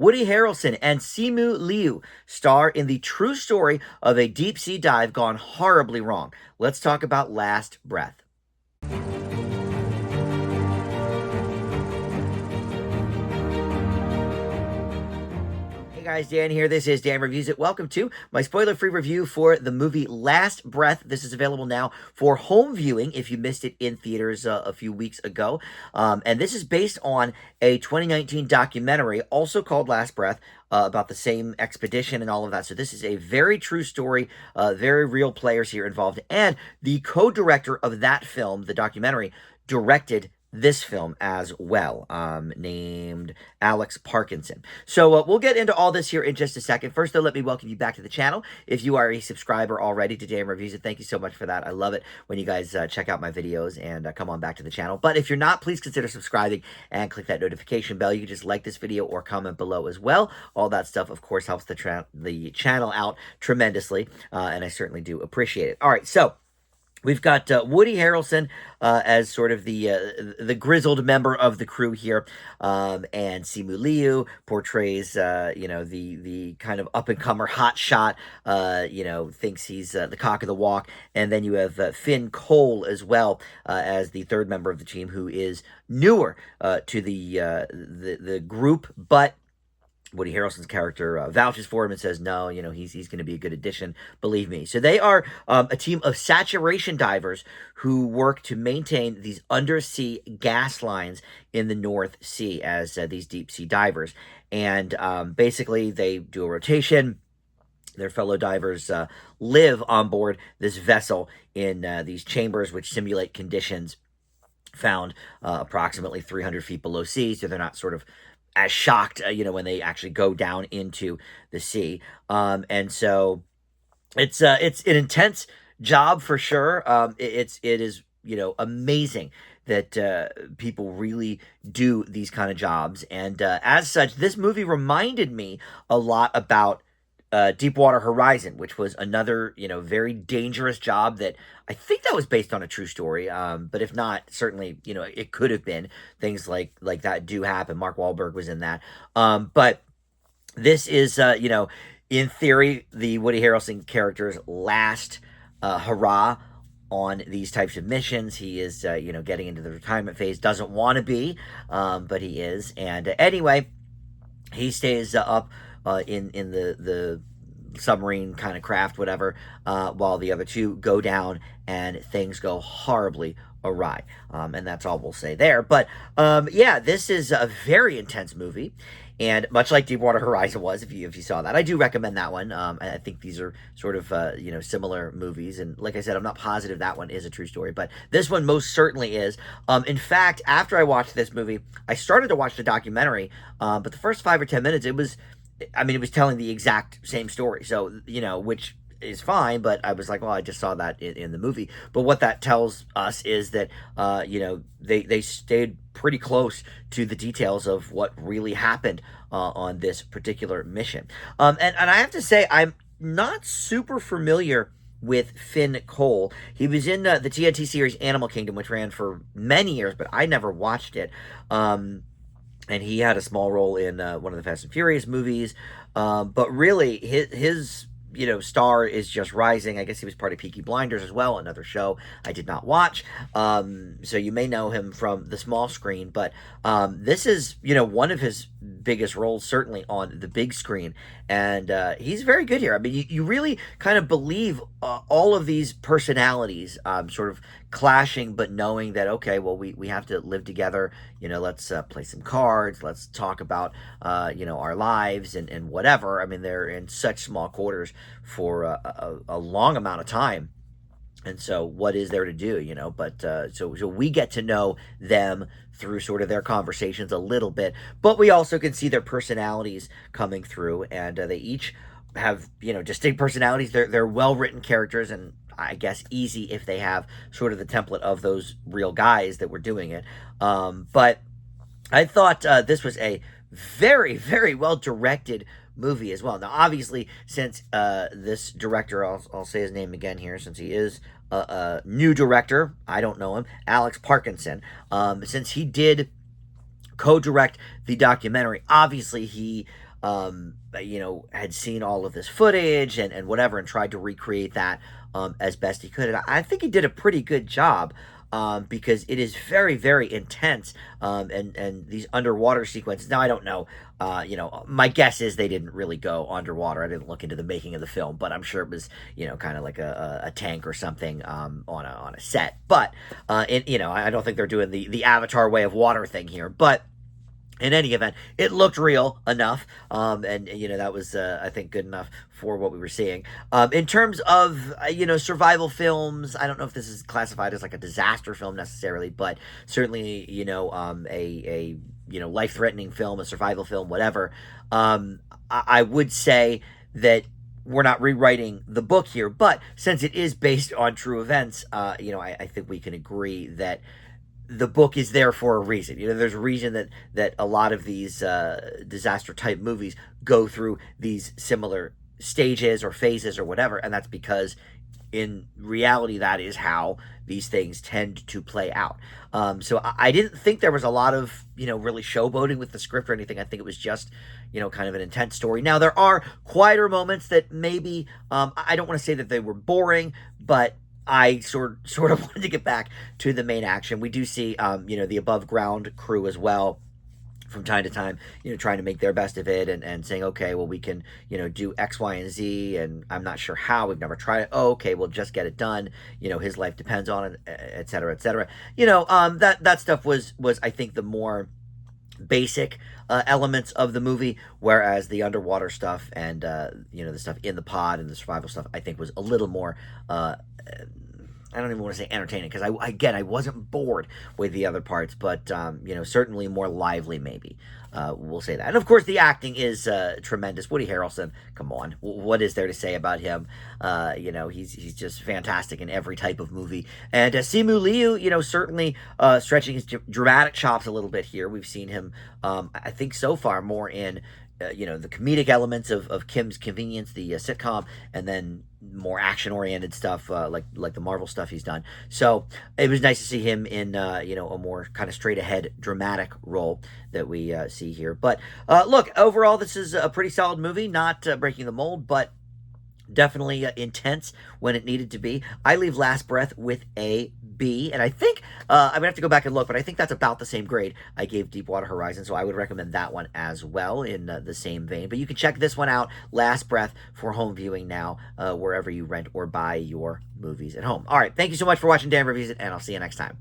Woody Harrelson and Simu Liu star in the true story of a deep-sea dive gone horribly wrong. Let's talk about Last Breath. Hey guys, Dan here. This is Dan Reviews It. Welcome to my spoiler-free review for the movie Last Breath. This is available now for home viewing if you missed it in theaters a few weeks ago. And this is based on a 2019 documentary, also called Last Breath, about the same expedition and all of that. So this is a very true story, very real players here involved. And the co-director of that film, the documentary, directed this film as well, named Alex Parkinson. So we'll get into all this here in just a second. First, though, let me welcome you back to the channel. If you are a subscriber already to Dan Reviews It, thank you so much for that. I love it when you guys check out my videos and come on back to the channel. But if you're not, please consider subscribing and click that notification bell. You can just like this video or comment below as well. All that stuff, of course, helps the channel out tremendously, and I certainly do appreciate it. All right, so we've got Woody Harrelson as sort of the grizzled member of the crew here, and Simu Liu portrays the kind of up and comer hot shot, thinks he's the cock of the walk, and then you have Finn Cole as well as the third member of the team who is newer to the group, but Woody Harrelson's character vouches for him and says, no, he's going to be a good addition, believe me. So they are a team of saturation divers who work to maintain these undersea gas lines in the North Sea as these deep sea divers. And basically they do a rotation. Their fellow divers live on board this vessel in these chambers which simulate conditions found approximately 300 feet below sea, so they're not sort of as shocked, when they actually go down into the sea. And so it's an intense job for sure. It is, amazing that people really do these kind of jobs. And as such, this movie reminded me a lot about Deepwater Horizon, which was another, very dangerous job that I think that was based on a true story. But if not, certainly, it could have been. Things like that do happen. Mark Wahlberg was in that. But this is, in theory, the Woody Harrelson character's last hurrah on these types of missions. He is, getting into the retirement phase. Doesn't want to be, but he is. And anyway, he stays up in the submarine kind of craft, whatever, while the other two go down and things go horribly awry. And that's all we'll say there. But yeah, this is a very intense movie. And much like Deepwater Horizon was, if you saw that, I do recommend that one. I think these are sort of, similar movies. And like I said, I'm not positive that one is a true story, but this one most certainly is. In fact, after I watched this movie, I started to watch the documentary, but the first 5 or 10 minutes, it was telling the exact same story. So, which is fine, but I was like, well, I just saw that in the movie. But what that tells us is that, they stayed pretty close to the details of what really happened on this particular mission. And I have to say, I'm not super familiar with Finn Cole. He was in the TNT series Animal Kingdom, which ran for many years, but I never watched it. And he had a small role in one of the Fast and Furious movies. But really, his star is just rising. I guess he was part of Peaky Blinders as well, another show I did not watch. So you may know him from the small screen. But this is, one of his biggest roles, certainly on the big screen. And he's very good here. I mean, you really kind of believe all of these personalities sort of clashing, but knowing that, okay, well, we have to live together. Let's play some cards. Let's talk about, our lives and whatever. I mean, they're in such small quarters for a long amount of time. And so what is there to do, But so we get to know them through sort of their conversations a little bit, but we also can see their personalities coming through, and they each have, distinct personalities. They're well-written characters, and I guess easy if they have sort of the template of those real guys that were doing it. But I thought this was a very, very well-directed movie as well. Now, obviously, since this director, I'll say his name again here, since he is a new director, I don't know him, Alex Parkinson, since he did co-direct the documentary, obviously he had seen all of this footage and whatever, and tried to recreate that as best he could. And I think he did a pretty good job. Because it is very, very intense, and these underwater sequences. Now, I don't know. My guess is they didn't really go underwater. I didn't look into the making of the film, but I'm sure it was, kind of like a tank or something on a set. But I don't think they're doing the Avatar way of water thing here. But in any event, it looked real enough, and that was, I think, good enough for what we were seeing. In terms of survival films, I don't know if this is classified as like a disaster film necessarily, but certainly a life-threatening film, a survival film, whatever. I would say that we're not rewriting the book here, but since it is based on true events, I think we can agree that the book is there for a reason. There's a reason that a lot of these disaster type movies go through these similar stages or phases or whatever, and that's because in reality that is how these things tend to play out. So I didn't think there was a lot of really showboating with the script or anything. I think it was just kind of an intense story. Now there are quieter moments that maybe I don't want to say that they were boring, but I sort of wanted to get back to the main action. We do see, the above ground crew as well from time to time, trying to make their best of it and saying, okay, well, we can, do X, Y, and Z, and I'm not sure how. We've never tried it. Oh, okay, we'll just get it done. His life depends on it, et cetera, et cetera. That stuff was I think the more basic elements of the movie, whereas the underwater stuff and the stuff in the pod and the survival stuff I think was a little more I don't even want to say entertaining, because I wasn't bored with the other parts, but certainly more lively maybe. We'll say that. And of course the acting is tremendous. Woody Harrelson, come on, what is there to say about him? He's just fantastic in every type of movie. And Simu Liu, certainly stretching his dramatic chops a little bit here. We've seen him, I think so far, more in the comedic elements of Kim's Convenience, the sitcom, and then more action-oriented stuff like the Marvel stuff he's done. So it was nice to see him in a more kind of straight-ahead dramatic role that we see here. But look, overall, this is a pretty solid movie, not breaking the mold, but definitely intense when it needed to be. I leave Last Breath with a B, and I think I'm gonna have to go back and look, but I think that's about the same grade I gave Deepwater Horizon, so I would recommend that one as well in the same vein. But you can check this one out, Last Breath, for home viewing now, wherever you rent or buy your movies at home. All right, thank you so much for watching Dan Reviews It, and I'll see you next time.